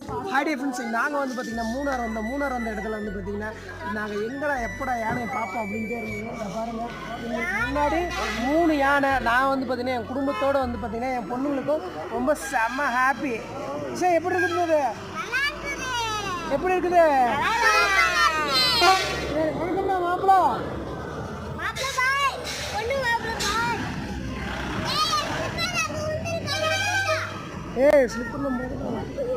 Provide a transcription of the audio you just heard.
Hi friends, நாங்கள் வந்து பார்த்திங்கன்னா மூணார் வந்த இடத்துல வந்து பார்த்திங்கன்னா நாங்கள் எங்கடா எப்படா யானையை பார்ப்போம் அப்படின்ட்டே இருந்தோம். நான் பாருங்கள், எங்களுக்கு முன்னாடி 3 யானை. நான் வந்து பார்த்திங்கன்னா என் குடும்பத்தோடு வந்து பார்த்திங்கன்னா என் பொண்ணுங்களுக்கும் ரொம்ப செம்ம ஹாப்பி. சரி, எப்படி இருக்குது? எப்படி இருக்குது? வணக்கம்டா மாப்பிளா. ஏய், ஸ்லிப் பண்ண முடியாது.